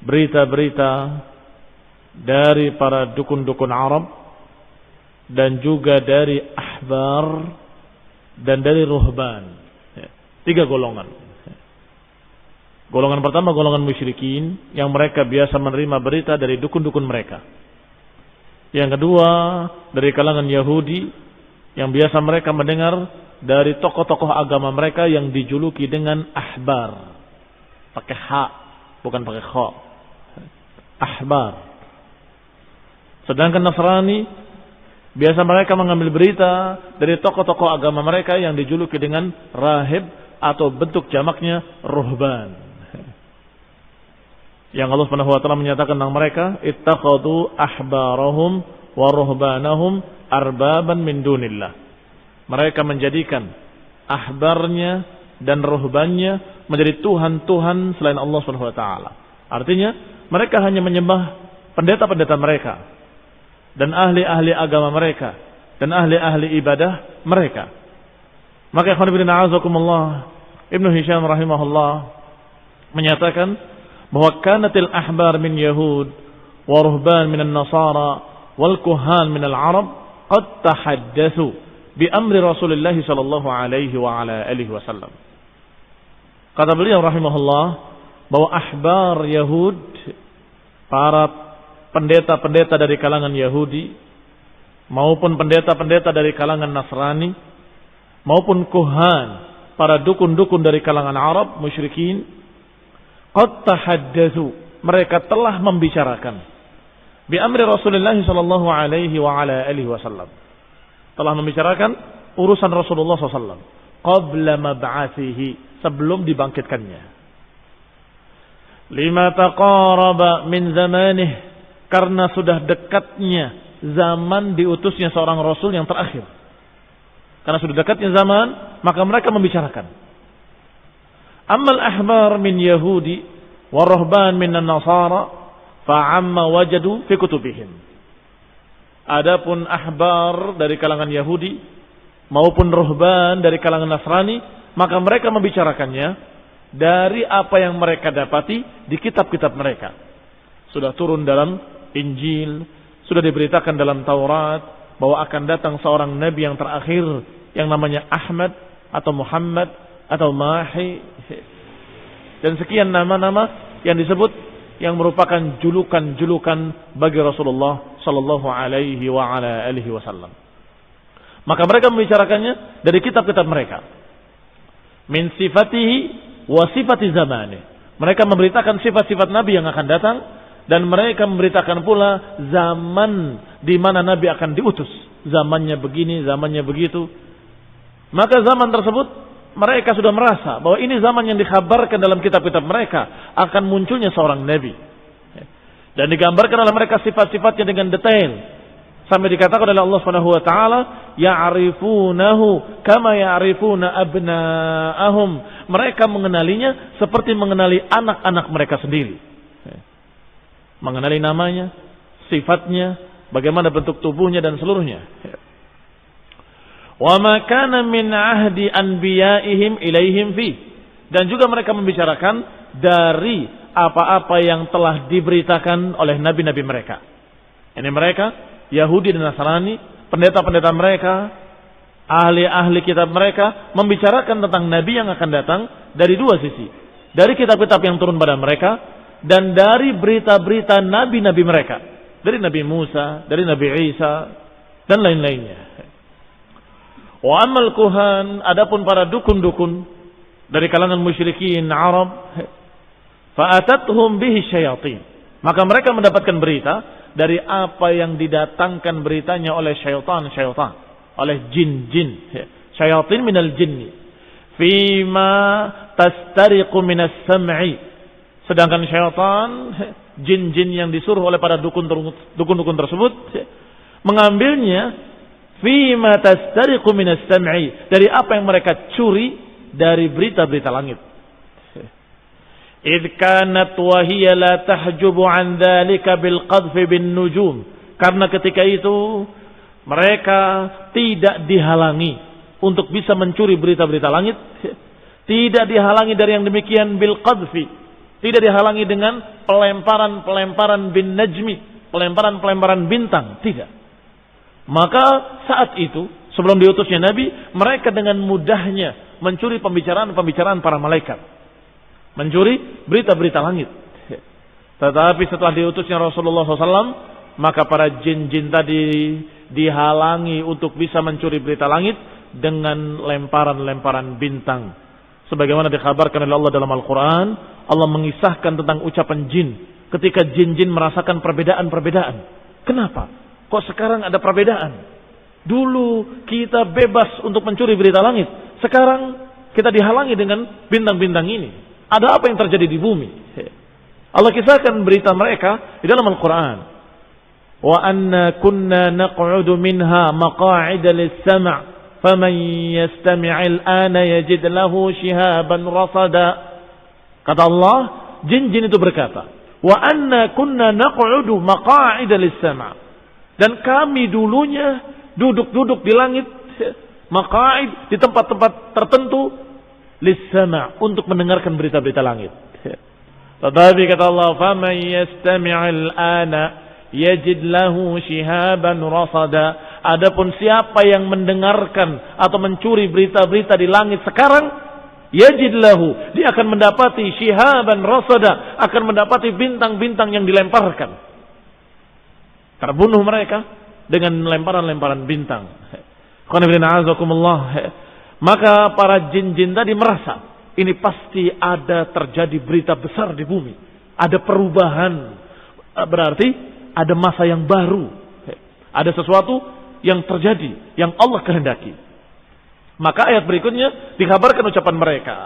Berita-berita dari para dukun-dukun Arab dan juga dari ahbar dan dari ruhban. 3 golongan. Golongan pertama golongan musyrikin yang mereka biasa menerima berita dari dukun-dukun mereka. Yang kedua dari kalangan Yahudi yang biasa mereka mendengar dari tokoh-tokoh agama mereka yang dijuluki dengan ahbar. Pakai ha, bukan pakai kha. Ahbar. Sedangkan Nasrani biasa mereka mengambil berita dari tokoh-tokoh agama mereka yang dijuluki dengan rahib atau bentuk jamaknya ruhban. Yang Allah Subhanahu wa taala menyatakan tentang mereka, ittakhadhu ahbarahum wa ruhbanahum arbaban min dunillah. Mereka menjadikan ahbarnya dan ruhbannya menjadi tuhan-tuhan selain Allah Subhanahu wa taala. Artinya, mereka hanya menyembah pendeta-pendeta mereka dan ahli-ahli agama mereka dan ahli-ahli ibadah mereka. Maka ikhwan fillah a'azakumullah, Ibnu Hisham rahimahullah menyatakan bahwa kanatil ahbar min Yahud wa ruhban min an-Nasara wal kuhan min al-Arab qad tahaddatsu bi amri Rasulullah sallallahu alaihi wa ala alihi wasallam. Kata beliau rahimahullah bahwa ahbar Yahud, para pendeta-pendeta dari kalangan Yahudi maupun pendeta-pendeta dari kalangan Nasrani maupun kuhan, para dukun-dukun dari kalangan Arab musyrikin, qad tahaddatsu, mereka telah membicarakan bi amri Rasulullah sallallahu alaihi wa ala alihi wasallam, telah membicarakan urusan Rasulullah sallallahu qabla mab'athihi, sebelum dibangkitkannya. Lima taqaraba min zamanih, karena sudah dekatnya zaman diutusnya seorang rasul yang terakhir. Karena sudah dekatnya zaman, maka mereka membicarakan. Ammal ahbar min Yahudi wa ruhban min an-Nasara fa'amma wajadu fi kutubihim. Adapun ahbar dari kalangan Yahudi maupun ruhban dari kalangan Nasrani, maka mereka membicarakannya dari apa yang mereka dapati di kitab-kitab mereka. Sudah turun dalam Injil, sudah diberitakan dalam Taurat bahwa akan datang seorang nabi yang terakhir yang namanya Ahmad atau Muhammad atau Mahi dan sekian nama-nama yang disebut yang merupakan julukan-julukan bagi Rasulullah sallallahu alaihi wa ala alihi wasallam. Maka mereka membicarakannya dari kitab-kitab mereka. Min sifatihi wa sifati zamani. Mereka memberitakan sifat-sifat Nabi yang akan datang dan mereka memberitakan pula zaman di mana Nabi akan diutus. Zamannya begini, zamannya begitu. Maka zaman tersebut mereka sudah merasa bahwa ini zaman yang dikhabarkan dalam kitab-kitab mereka akan munculnya seorang nabi. Dan digambarkan oleh mereka sifat-sifatnya dengan detail. Sampai dikatakan oleh Allah Subhanahu wa taala, ya'rifunahu kama ya'rifuna abna'ahum. Mereka mengenalinya seperti mengenali anak-anak mereka sendiri. Mengenali namanya, sifatnya, bagaimana bentuk tubuhnya dan seluruhnya. Wa ma kana min ahdi anbiya'ihim ilaihim fi, dan juga mereka membicarakan dari apa-apa yang telah diberitakan oleh nabi-nabi mereka. Ini mereka Yahudi dan Nasrani, pendeta-pendeta mereka, ahli-ahli kitab mereka membicarakan tentang nabi yang akan datang dari dua sisi. Dari kitab-kitab yang turun pada mereka dan dari berita-berita nabi-nabi mereka. Dari Nabi Musa, dari Nabi Isa dan lain-lainnya. Wa amal kuhan, adapun para dukun-dukun dari kalangan musyrikin Arab, fa'atathum bihi syayatin. Maka mereka mendapatkan berita dari apa yang didatangkan beritanya oleh syaitan-syaitan, oleh jin-jin. Syayatin minal jinni. Fima tastariqu minas sam'i. Sedangkan syaitan, jin-jin yang disuruh oleh para dukun-dukun tersebut, mengambilnya fima tastariqu minas sam'i, dari apa yang mereka curi dari berita-berita langit. Idh kanat wa hiya la tahjubu an dzalika bil qadhfi bin nujum, karena ketika itu mereka tidak dihalangi untuk bisa mencuri berita-berita langit, tidak dihalangi dari yang demikian bil qadhfi, Tidak dihalangi dengan pelemparan-pelemparan bin najmi, pelemparan-pelemparan bintang, tidak. Maka saat itu, sebelum diutusnya Nabi, mereka dengan mudahnya mencuri pembicaraan-pembicaraan para malaikat. Mencuri berita-berita langit. Tetapi setelah diutusnya Rasulullah SAW, maka para jin-jin tadi dihalangi untuk bisa mencuri berita langit dengan lemparan-lemparan bintang. Sebagaimana dikhabarkan oleh Allah dalam Al-Quran, Allah mengisahkan tentang ucapan jin ketika jin-jin merasakan perbedaan-perbedaan. Kenapa? Kok sekarang ada perbedaan? Dulu kita bebas untuk mencuri berita langit. Sekarang kita dihalangi dengan bintang-bintang ini. Ada apa yang terjadi di bumi? Allah kisahkan berita mereka di dalam Al-Quran. Wa anna kunna naq'udu minha maqa'ida lis-sam' faman yastami'il ana yajid lahu shihaban rasada. Kata Allah, jin-jin itu berkata, wa anna kunna naq'udu maqa'ida lis-sam'. Dan kami dulunya duduk-duduk di langit, maqa'id, di tempat-tempat tertentu, lis-sam' untuk mendengarkan berita-berita langit. Tetapi kata Allah, faman yastami'il ana yajid lahu shihaban rasada. Adapun siapa yang mendengarkan atau mencuri berita-berita di langit sekarang, yajid lahu, dia akan mendapati shihaban rasada, akan mendapati bintang-bintang yang dilemparkan. Terbunuh mereka dengan lemparan-lemparan bintang. Maka para jin-jin tadi merasa ini pasti ada terjadi berita besar di bumi, ada perubahan, berarti ada masa yang baru, ada sesuatu yang terjadi, yang Allah kehendaki. Maka ayat berikutnya dikabarkan ucapan mereka.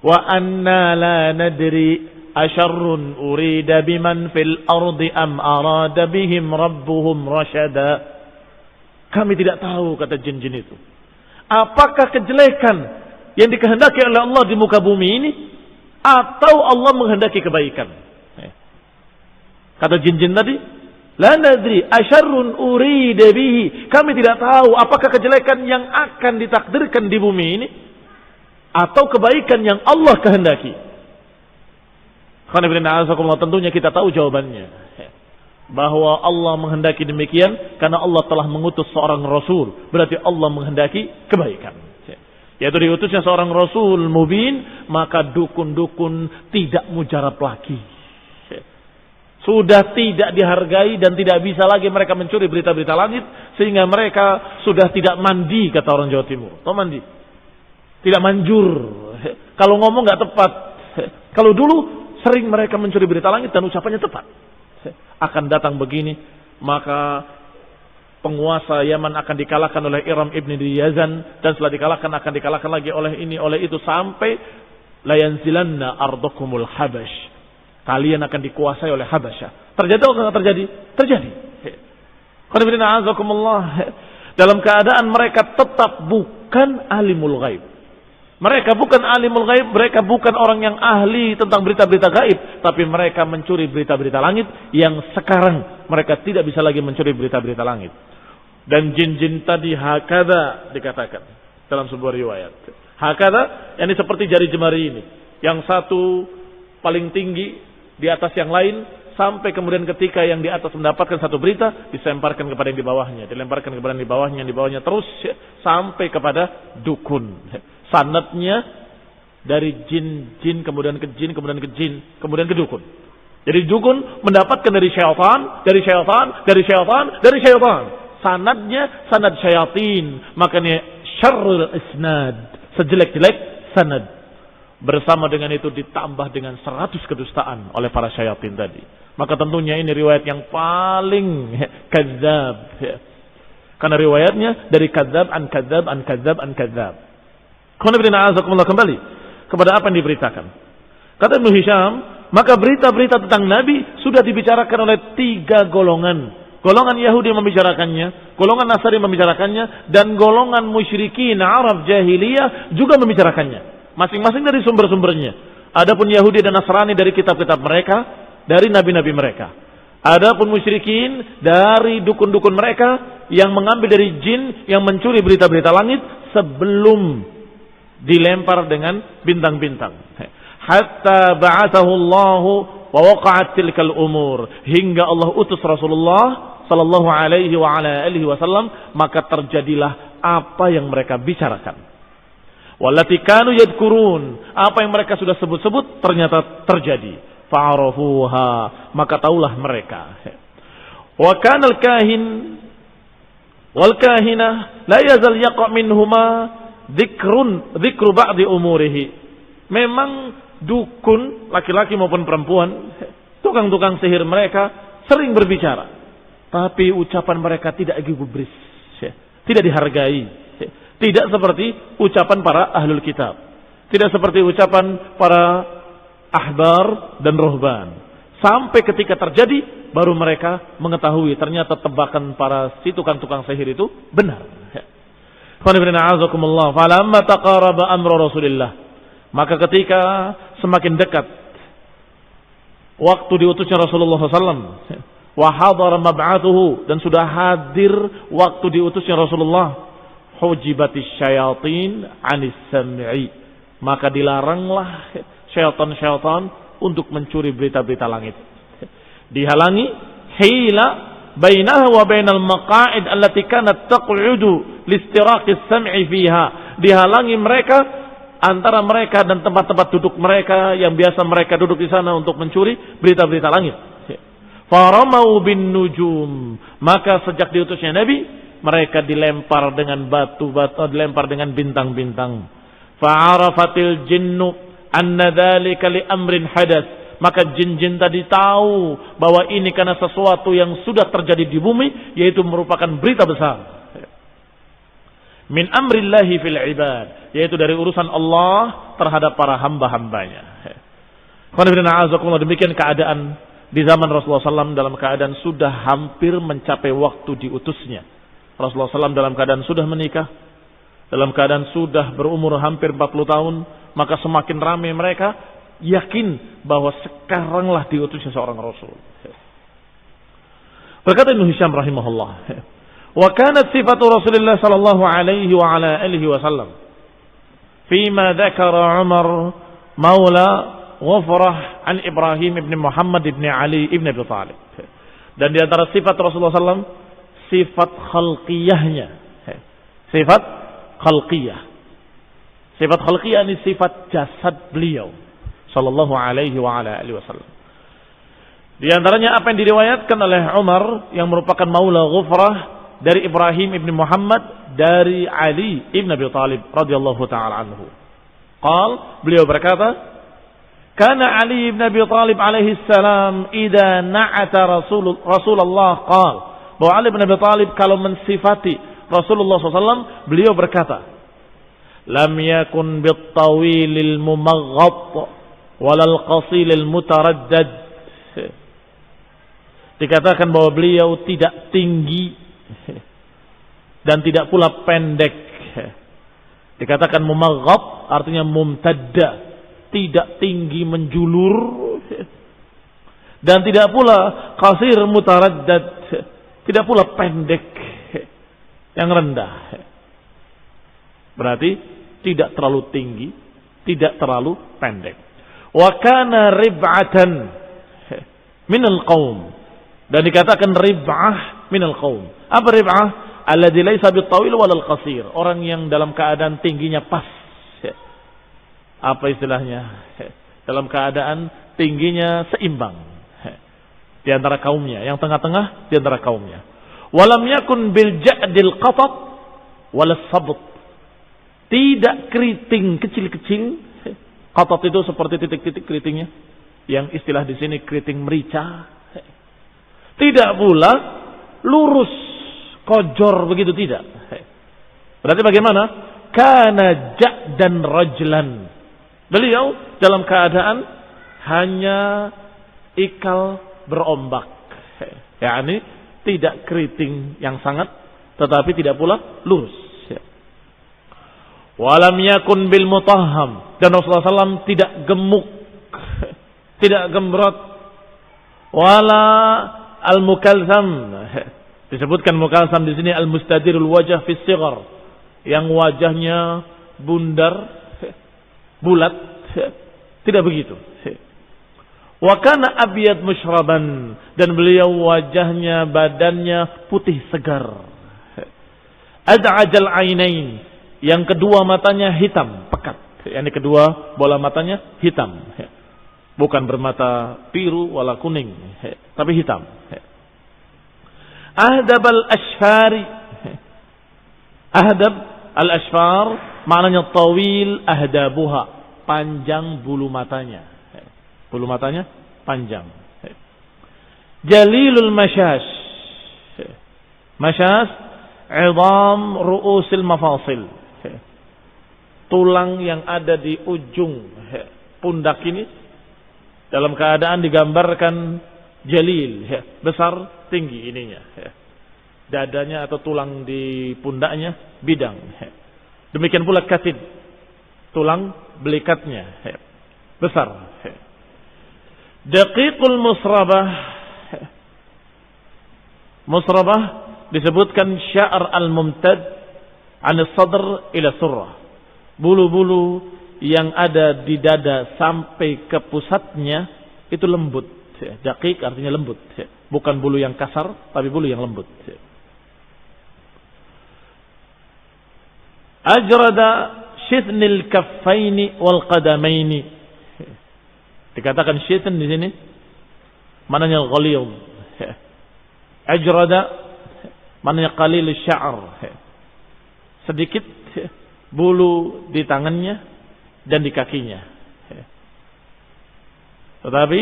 Wa anna la nadri asyarrun urida biman fil ardi am arada bihim rabbuhum rasyada. Kami tidak tahu, kata jin-jin itu, apakah kejelekan yang dikehendaki oleh Allah di muka bumi ini, atau Allah menghendaki kebaikan. Kata jin-jin tadi, la nadri asyarrun urida bihi, kami tidak tahu apakah kejelekan yang akan ditakdirkan di bumi ini atau kebaikan yang Allah kehendaki. Tentunya kita tahu jawabannya, bahwa Allah menghendaki demikian karena Allah telah mengutus seorang rasul, berarti Allah menghendaki kebaikan, yaitu diutusnya seorang rasul mubin. Maka dukun-dukun tidak mujarab lagi, sudah tidak dihargai dan tidak bisa lagi mereka mencuri berita-berita langit, sehingga mereka sudah tidak mandi, kata orang Jawa Timur. Tahu mandi? Tidak manjur. Kalau ngomong nggak tepat. Kalau dulu sering mereka mencuri berita langit dan ucapannya tepat. Akan datang begini, maka penguasa Yaman akan dikalahkan oleh Iram ibn Yazan, dan setelah dikalahkan akan dikalahkan lagi oleh ini, oleh itu, sampai la yanzilanna ardakumul habash. Kalian akan dikuasai oleh Habasyah. Terjadi atau tidak terjadi? Terjadi. Dalam keadaan mereka tetap bukan alimul ghaib. Mereka bukan alimul ghaib, mereka bukan orang yang ahli tentang berita-berita gaib, tapi mereka mencuri berita-berita langit yang sekarang mereka tidak bisa lagi mencuri berita-berita langit. Dan jin-jin tadi hakada dikatakan dalam sebuah riwayat. Hakada, yang seperti jari jemari ini, yang satu paling tinggi di atas yang lain, sampai kemudian ketika yang di atas mendapatkan satu berita, disemparkan kepada yang di bawahnya, dilemparkan kepada yang di bawahnya, yang di bawahnya, terus sampai kepada dukun. Sanadnya dari jin, kemudian ke jin, kemudian ke jin, kemudian ke dukun. Jadi dukun mendapatkan dari syaitan, dari syaitan, dari syaitan, dari syaitan. Sanadnya sanad syayatin. Makanya syarrul isnad, sejelek-jelek sanad. Bersama dengan itu ditambah dengan 100 kedustaan oleh para syayatin tadi. Maka tentunya ini riwayat yang paling kadzab. Karena riwayatnya dari kadzab an kadzab an kadzab an kadzab. Kembali kepada apa yang diberitakan. Kata Ibnu Hisham, maka berita-berita tentang Nabi sudah dibicarakan oleh 3 golongan. Golongan Yahudi membicarakannya, golongan Nasrani membicarakannya, dan golongan musyrikin Arab jahiliyah juga membicarakannya. Masing-masing dari sumber-sumbernya. Adapun Yahudi dan Nasrani dari kitab-kitab mereka, dari nabi-nabi mereka. Adapun musyrikin dari dukun-dukun mereka yang mengambil dari jin, yang mencuri berita-berita langit sebelum dilempar dengan bintang-bintang. hatta ba'athahu Allah wa waqa'at tilkal umur, hingga Allah utus Rasulullah sallallahu alaihi wa ala alihi wasallam, maka terjadilah apa yang mereka bicarakan. Wallati kanu yadkurun, apa yang mereka sudah sebut-sebut ternyata terjadi. Fa'arafuha, maka taulah mereka. Wa kana al-kahin wal kahinah la yazal yaqa minhuma dzikru ba'di umurihi. Memang dukun laki-laki maupun perempuan, tukang-tukang sihir mereka sering berbicara, tapi ucapan mereka tidak gubris, tidak dihargai, tidak seperti ucapan para ahlul kitab, tidak seperti ucapan para ahbar dan ruhban. Sampai ketika terjadi baru mereka mengetahui ternyata tebakan para si tukang-tukang sihir itu benar. Falamma taqaraba amru Rasulillah, maka ketika semakin dekat waktu diutusnya Rasulullah SAW, wa hadara mab'athuhu, dan sudah hadir waktu diutusnya Rasulullah, hujibatis syayatin anis sam'i, maka dilaranglah syaitan-syaitan untuk mencuri berita-berita langit. Dihalangi hila bainaha wa bainal maqa'id allati kanat taq'udu listiraqis sam'i fiha. Dihalangi mereka, antara mereka dan tempat-tempat duduk mereka yang biasa mereka duduk di sana untuk mencuri berita-berita langit. Faramau bin nujum, maka sejak diutusnya Nabi, mereka dilempar dengan batu-batu, dilempar dengan bintang-bintang. Fa'arafatil jinnu anna dzalika li amrin hadas, maka jin-jin tadi tahu bahwa ini karena sesuatu yang sudah terjadi di bumi, yaitu merupakan berita besar. Min amrillahi fil ibad, yaitu dari urusan Allah terhadap para hamba-hambanya. Demikian keadaan di zaman Rasulullah SAW, dalam keadaan sudah hampir mencapai waktu diutusnya. Rasulullah SAW dalam keadaan sudah menikah, dalam keadaan sudah berumur hampir 40 tahun, maka semakin ramai mereka yakin bahwa sekaranglah diutusnya seorang Rasul. Berkata Ibnu Hisham rahimahullah, wa kanat sifatu Rasulullah sallallahu alaihi wa ala alihi wasallam fima dzakara Umar maula Ghufrah an Ibrahim ibn Muhammad ibn Ali ibn Abi Talib. Dan di antara sifat Rasulullah sallallahu sifat khalqiyahnya. Sifat khalqiyah. Sifat khalqiyah ini sifat jasad beliau sallallahu alaihi wa ala alihi wasallam. Di antaranya apa yang diriwayatkan oleh Umar yang merupakan maula Ghufrah dari Ibrahim ibn Muhammad dari Ali ibn Abi Talib radhiyallahu taala anhu. Beliau berkata, "Kana Ali ibn Abi Talib alaihi salam idza na'ata Rasulullah qala." Bahwa Ali ibn Abi Talib kalau mensifati Rasulullah SAW, beliau berkata, "Lam yakun bit-tawilil mumaghat walal qasilil mutaraddad." Dikatakan bahwa beliau tidak tinggi dan tidak pula pendek. Dikatakan mumaghat artinya mumtadda, tidak tinggi menjulur, dan tidak pula qasir mutaraddad, tidak pula pendek yang rendah. Berarti tidak terlalu tinggi, tidak terlalu pendek. Wa kana rib'atan minal qaum, dan dikatakan rib'ah minal qaum. Apa rib'ah? Alladzi laisa bitawil walal qasir, orang yang dalam keadaan tingginya pas. Apa istilahnya? Dalam keadaan tingginya seimbang di antara kaumnya, yang tengah-tengah di antara kaumnya. Walam yakun bil ja'dil qatat walas sabt, tidak keriting kecil-kecil. Qatat itu seperti titik-titik keritingnya, yang istilah di sini keriting merica. Tidak pula lurus kojor begitu, tidak. Berarti bagaimana? Kana ja'dan rajlan, beliau dalam keadaan hanya ikal berombak, yakni tidak keriting yang sangat, tetapi tidak pula lurus. Walam yakun bil mutahham, dan Rasulullah SAW tidak gemuk, tidak gembrot. Wala al mukalsam, disebutkan mukalsam di sini al mustadirul wajah fi sighar, yang wajahnya bundar, bulat, Tidak begitu. Wa kana abyad musyraban, dan beliau wajahnya, badannya putih segar. Ad'ajal ainain, yang kedua matanya hitam pekat. Yang kedua bola matanya hitam. Bukan bermata biru wala kuning, tapi hitam. Ahdab al-ashfari. Ahdab al-ashfar maknanya tawil ahdabuha, panjang bulu matanya. Bulu matanya panjang. Jalilul masyash. Masyash idham ru'usil mafasil. Tulang yang ada di ujung pundak ini dalam keadaan digambarkan jalil, besar, tinggi ininya. Dadanya atau tulang di pundaknya bidang. Demikian pula katid, tulang belikatnya besar. Daqiqul musrabah. Musrabah disebutkan sya'r al-mumtad an as-sadr ila surrah. Bulu-bulu yang ada di dada sampai ke pusatnya itu lembut. Daqiq artinya lembut. Bukan bulu yang kasar, tapi bulu yang lembut. Ajrada syithnil kaffaini wal qadamaini. Dikatakan syitn di sini maknanya ghaliyum. Ajrada maknanya qalil sya'r. Sedikit bulu di tangannya dan di kakinya. Tetapi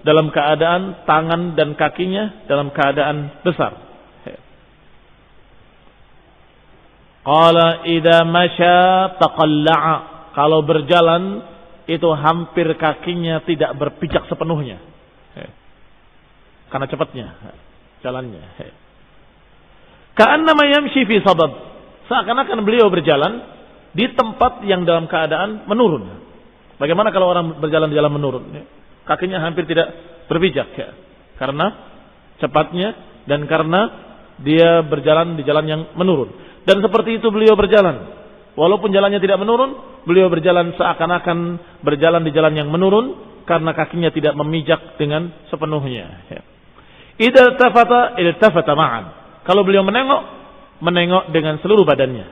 dalam keadaan tangan dan kakinya dalam keadaan besar. Qala idza masya taqalla'a, kalau berjalan itu hampir kakinya tidak berpijak sepenuhnya. Karena cepatnya jalannya. Ka'annama yamshi fi sabab, seakan-akan beliau berjalan di tempat yang dalam keadaan menurun. Bagaimana kalau orang berjalan di jalan menurun? Kakinya hampir tidak berpijak karena cepatnya dan karena dia berjalan di jalan yang menurun. Dan seperti itu beliau berjalan. Walaupun jalannya tidak menurun, beliau berjalan seakan-akan berjalan di jalan yang menurun karena kakinya tidak memijak dengan sepenuhnya. Idza tafata ma'an. Kalau beliau menengok dengan seluruh badannya.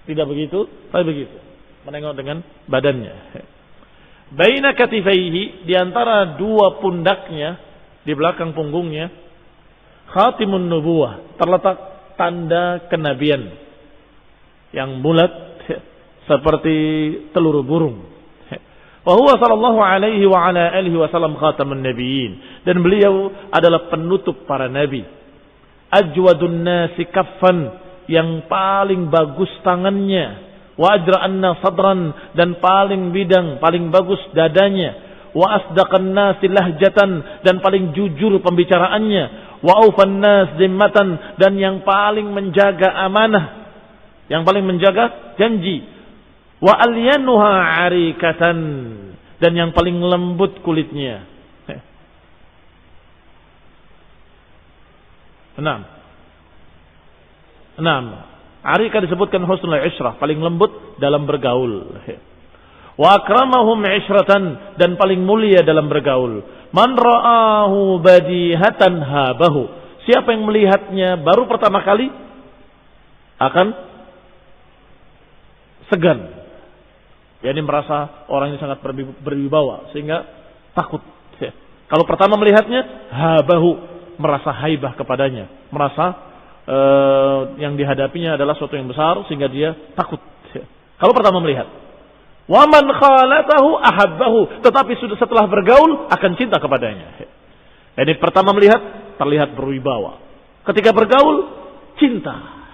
Tidak begitu, tapi begitu. Menengok dengan badannya. Baina katifaihi, di antara dua pundaknya, di belakang punggungnya, khatimun nubuwah, terletak tanda kenabian yang bulat seperti telur burung. Wa huwa sallallahu alaihi wa ala alihi wasallam khatamun nabiyyin, dan beliau adalah penutup para nabi. Ajwadun nasi kaffan, yang paling bagus tangannya. Wa ajra'anna sadran, dan paling bidang, paling bagus dadanya. Wa asdaqan nasi lahjatan, dan paling jujur pembicaraannya. Wa aufan nas zimmatan, dan yang paling menjaga amanah, yang paling menjaga janji. Wa alyanuha arikatan, dan yang paling lembut kulitnya. Enam. Arika disebutkan husnul ishrah, paling lembut dalam bergaul. Wa akramahum ishratan, dan paling mulia dalam bergaul. Man ra'ahu badihatan habahu, siapa yang melihatnya baru pertama kali akan segan. Yani merasa orang ini sangat berwibawa sehingga takut. Kalau pertama melihatnya, habahu, merasa haibah kepadanya, merasa yang dihadapinya adalah sesuatu yang besar sehingga dia takut. Kalau pertama melihat. Wa man khalatahu ahabbahu, tetapi sudah setelah bergaul akan cinta kepadanya. Jadi pertama melihat terlihat berwibawa, ketika bergaul cinta.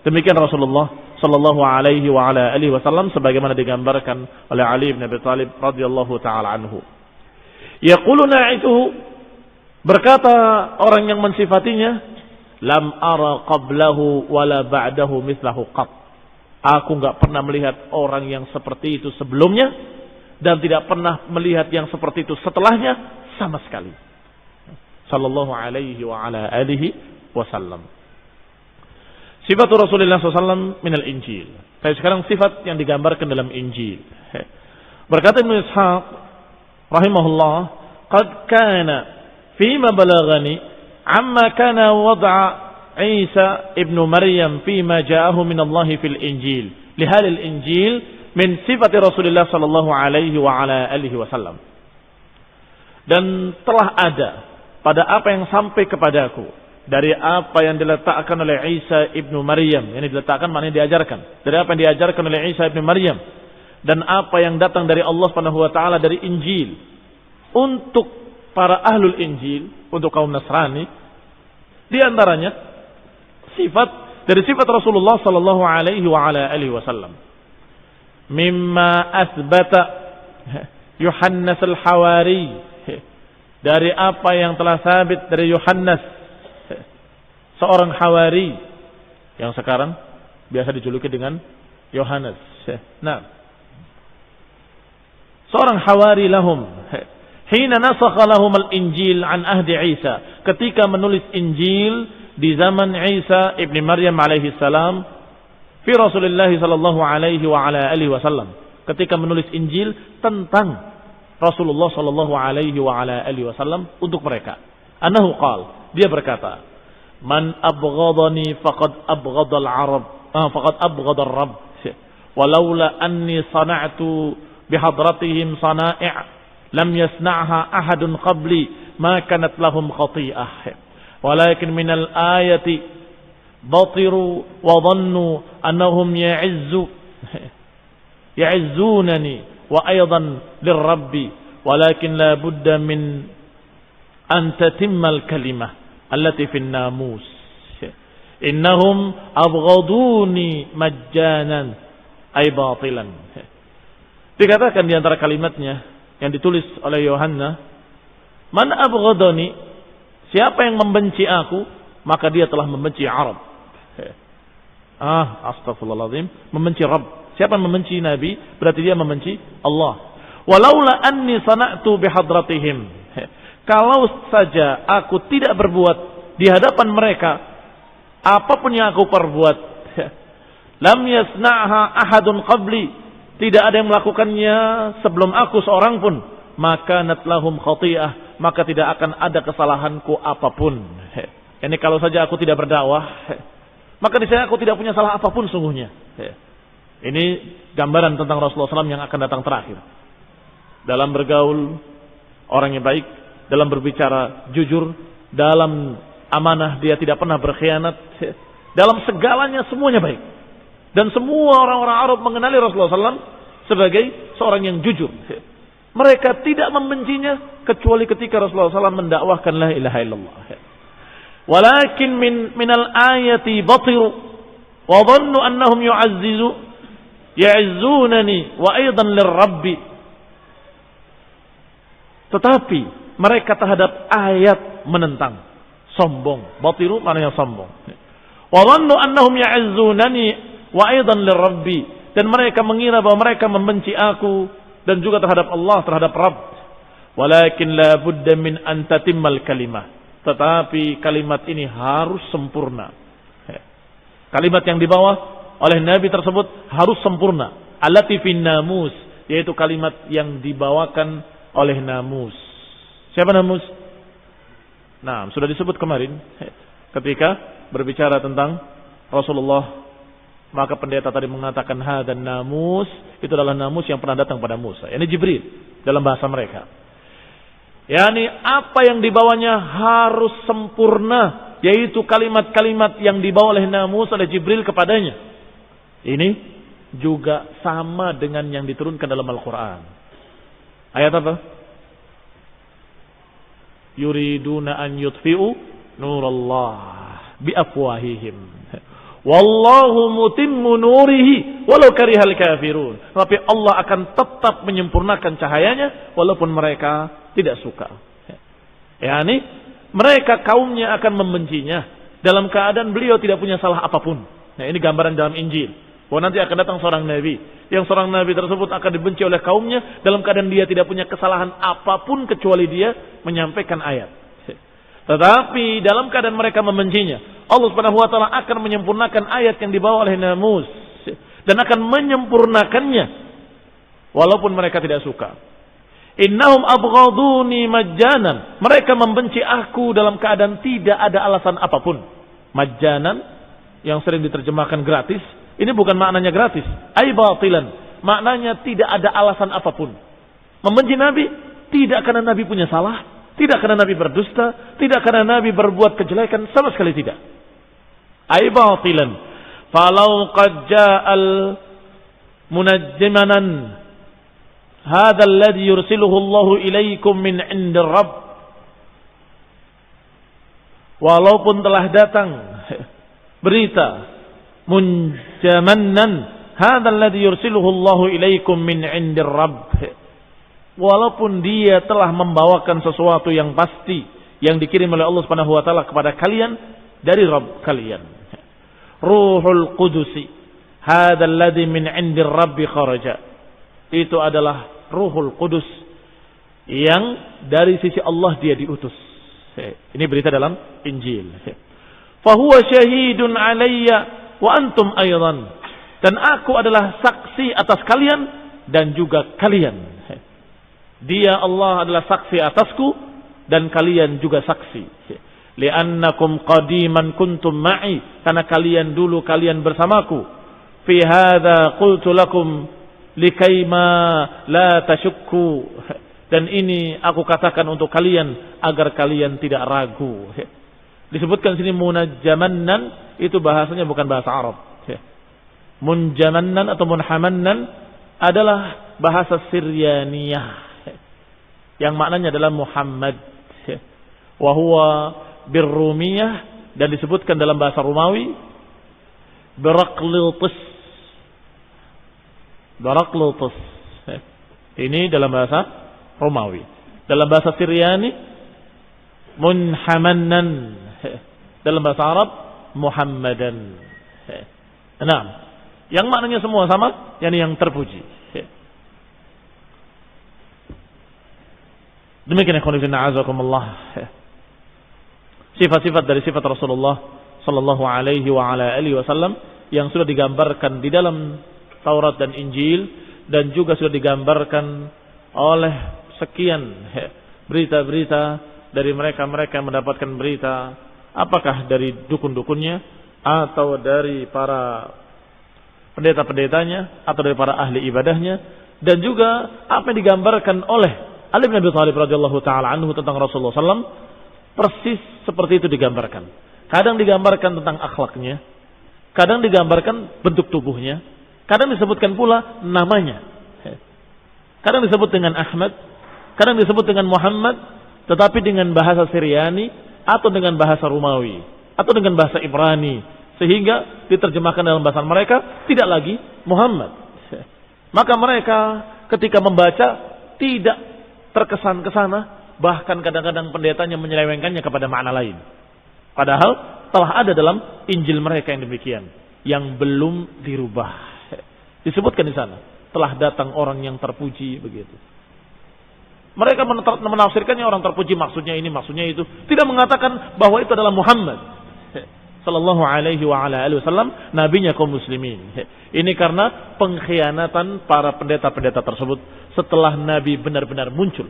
Demikian Rasulullah sallallahu alaihi wa ala alihi wasallam sebagaimana digambarkan oleh Ali bin Abi Thalib radhiyallahu taala anhu. Yaqulu na'ituhu, berkata orang yang mensifatinya, lam ara qablahu wala ba'dahu mithlahu qat. Aku enggak pernah melihat orang yang seperti itu sebelumnya dan tidak pernah melihat yang seperti itu setelahnya sama sekali. Sallallahu alaihi wa ala alihi wasallam. Sifat Rasulullah SAW minal Injil. Sekarang sifat yang digambarkan dalam Injil. Berkata Ibnu Ishaq rahimahullah, "Qad kana fima balaghani amma kana wad'a Isa ibn Maryam fima ja'ahu min Allah fil Injil, lihal al-Injil min sifati Rasulullah sallallahu alaihi wa ala alihi wasallam." Dan telah ada pada apa yang sampai kepadaku dari apa yang diletakkan oleh Isa ibnu Maryam, yang diletakkan maknanya diajarkan, dari apa yang diajarkan oleh Isa ibnu Maryam, dan apa yang datang dari Allah Subhanahu wa taala dari Injil untuk para ahlul Injil, untuk kaum Nasrani, di antaranya sifat dari sifat Rasulullah sallallahu alaihi wa ala alihi wasallam, mimma asbata Yohannes al-Hawari, dari apa yang telah sabit dari Yohannes, seorang Hawari yang sekarang biasa dijuluki dengan Yohanes. Nah, seorang Hawari lahum hina nasakha lahum al-Injil an ahdi Isa, ketika menulis Injil di zaman Isa ibn Maryam alaihi salam, fi Rasulullah sallallahu alaihi wa ala alihi wasallam, ketika menulis Injil tentang Rasulullah sallallahu alaihi wa ala alihi wasallam untuk mereka. Annahu qala, dia berkata, "Man abghadani faqad abghada al-arab, faqad abghada ar-rabb. Walaula anni sana'tu bihadratihim sana'i' lam yasna'ha ahadun qabli ma kanat lahum khati'ah. Walakin min al-ayati batiru wa dhannu annahum ya'izzunani wa aydan lirrabbi, walakin la budda min an tatimma al-kalimah allati fi an-namus. Innahum abghaduni majjanan ay batilan." Dikatakan di antara kalimatnya yang ditulis oleh Yohanna, "Man abghadani," siapa yang membenci aku, maka dia telah membenci Arab. Astagfirullahaladzim, membenci Rabb. Siapa yang membenci Nabi, berarti dia membenci Allah. "Walaula anni sana'tu bihadratihim," kalau saja aku tidak berbuat di hadapan mereka apapun yang aku perbuat, lam yasna'ha ahadun qabli, tidak ada yang melakukannya sebelum aku seorang pun, maka natlahum khati'ah, maka tidak akan ada kesalahanku apapun. Ini kalau saja aku tidak berdakwah, maka di sana aku tidak punya salah apapun sungguhnya. Ini gambaran tentang Rasulullah SAW yang akan datang terakhir. Dalam bergaul orang yang baik, dalam berbicara jujur, dalam amanah dia tidak pernah berkhianat, dalam segalanya semuanya baik. Dan semua orang-orang Arab mengenali Rasulullah SAW sebagai seorang yang jujur. Mereka tidak membencinya kecuali ketika Rasulullah SAW mendakwahkan la ilaha illallah. Walakin minal ayati batiru wa dhannu annahum ya'izzunani wa aidan lirrabbi. Tetapi mereka terhadap ayat menentang, sombong. Batiru maknanya sombong. Wa dhannu annahum ya'izzunani wa aidan lirrabbi, dan mereka mengira bahwa mereka membenci aku dan juga terhadap Allah, terhadap Rabb. Walakin la budda min an tatimmal kalimah, tetapi kalimat ini harus sempurna. Kalimat yang dibawa oleh Nabi tersebut harus sempurna. Allati fin namus, yaitu kalimat yang dibawakan oleh namus. Siapa namus? Nah, sudah disebut kemarin ketika berbicara tentang Rasulullah, maka pendeta tadi mengatakan hadan namus, itu adalah namus yang pernah datang pada Musa. Ini Jibril dalam bahasa mereka. Yani apa yang dibawanya harus sempurna, yaitu kalimat-kalimat yang dibawa oleh namus oleh Jibril kepadanya. Ini juga sama dengan yang diturunkan dalam Al-Quran. Ayat apa? Yuriduna an yutfi'u nurallah biafwahihim. Wallahu mutimmu nurihi walau karihal kafirun. Tapi Allah akan tetap menyempurnakan cahayanya walaupun mereka tidak suka. Yani mereka kaumnya akan membencinya dalam keadaan beliau tidak punya salah apapun. Nah, ini gambaran dalam Injil. Bahwa nanti akan datang seorang nabi, yang seorang nabi tersebut akan dibenci oleh kaumnya dalam keadaan dia tidak punya kesalahan apapun kecuali dia menyampaikan ayat. Tetapi dalam keadaan mereka membencinya, Allah Subhanahu wa taala akan menyempurnakan ayat yang dibawa oleh namus dan akan menyempurnakannya walaupun mereka tidak suka. Innahum abghaduni majjanan. Mereka membenci aku dalam keadaan tidak ada alasan apapun. Majjanan yang sering diterjemahkan gratis, ini bukan maknanya gratis, ai batilan. Maknanya tidak ada alasan apapun. Membenci Nabi tidak karena Nabi punya salah, tidak karena Nabi berdusta, tidak karena Nabi berbuat kejelekan, sama sekali tidak. Ai batilan. Falau qad ja'al munajjimanan hadzal ladzi yursiluhu Allahu ilaikum min 'indir Rabb. Walaupun telah datang berita munjamannan hadzal ladzi yursiluhu Allahu ilaikum min 'indir Rabb. Walaupun dia telah membawakan sesuatu yang pasti yang dikirim oleh Allah Subhanahu wa taala kepada kalian dari Rabb kalian. Ruhul Qudusi hadzal ladzi min 'indir Rabbi kharaja. Itu adalah Ruhul Qudus yang dari sisi Allah dia diutus. Ini berita dalam Injil. Fahuwa syahidun alayya wa antum aydan. Dan aku adalah saksi atas kalian dan juga kalian. Dia Allah adalah saksi atasku dan kalian juga saksi. Li'annakum qadiman kuntum ma'i. Karena kalian dulu kalian bersamaku. Fi hadza qultu lakum likaima la tashukku. Dan ini aku katakan untuk kalian agar kalian tidak ragu. Disebutkan sini munajjamannan, itu bahasanya bukan bahasa Arab. Munjamannan atau munhamannan adalah bahasa Siryaniyah yang maknanya adalah Muhammad. Wa huwa birrumiyah, dan disebutkan dalam bahasa Romawi Beraklitus. Ini dalam bahasa Romawi. Dalam bahasa Syriani munhamannan. Dalam bahasa Arab Muhammadan. Nah, yang maknanya semua sama, yakni yang terpuji. Demikian ikhwan fillah azakumullah. Sifat-sifat dari sifat Rasulullah sallallahu alaihi wa ala alihi wasallam yang sudah digambarkan di dalam Taurat dan Injil, dan juga sudah digambarkan oleh sekian berita-berita dari mereka-mereka yang mendapatkan berita, apakah dari dukun-dukunnya atau dari para pendeta-pendetanya atau dari para ahli ibadahnya, dan juga apa yang digambarkan oleh Ali bin Abi Thalib radhiyallahu taala anhu tentang Rasulullah SAW, persis seperti itu digambarkan. Kadang digambarkan tentang akhlaknya, kadang digambarkan bentuk tubuhnya, kadang disebutkan pula namanya. Kadang disebut dengan Ahmad, kadang disebut dengan Muhammad, tetapi dengan bahasa Syriani atau dengan bahasa Romawi atau dengan bahasa Ibrani, sehingga diterjemahkan dalam bahasa mereka tidak lagi Muhammad. Maka mereka ketika membaca tidak terkesan ke sana, bahkan kadang-kadang pendetanya menyelewengkannya kepada makna lain. Padahal telah ada dalam Injil mereka yang demikian, yang belum dirubah. Disebutkan di sana, telah datang orang yang terpuji, begitu. Mereka menafsirkannya orang terpuji maksudnya ini, maksudnya itu. Tidak mengatakan bahwa itu adalah Muhammad sallallahu alaihi wa ala alihi wasallam, nabinya kaum muslimin. Ini karena pengkhianatan para pendeta-pendeta tersebut setelah nabi benar-benar muncul.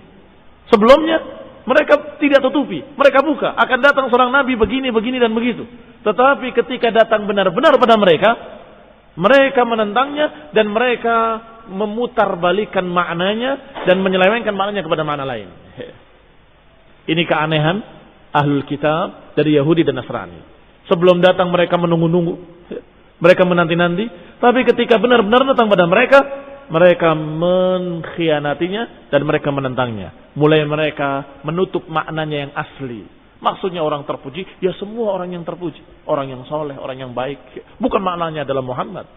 Sebelumnya mereka tidak tutupi, mereka buka akan datang seorang nabi begini, begini dan begitu. Tetapi ketika datang benar-benar pada mereka, mereka menentangnya dan mereka memutarbalikkan maknanya dan menyelewengkan maknanya kepada makna lain. Ini keanehan ahlul kitab dari Yahudi dan Nasrani. Sebelum datang mereka menunggu-nunggu, mereka menanti-nanti, tapi ketika benar-benar datang pada mereka, mereka mengkhianatinya dan mereka menentangnya. Mulai mereka menutup maknanya yang asli. Maksudnya orang terpuji, ya semua orang yang terpuji, orang yang soleh, orang yang baik. Bukan maknanya adalah Muhammad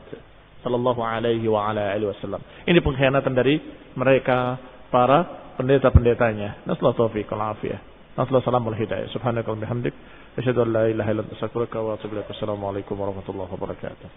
sallallahu alaihi wa ala alihi wasallam. Ini pengkhianatan dari mereka para pendeta-pendetanya. Nasallahu taufiq wal afiyah. Nasallahu salam wal hidayah. Subhanakallahumma bihamdik, asyhadu an la ilaha illa anta astaghfiruka wa atubu ilaik. Assalamualaikum warahmatullahi wabarakatuh.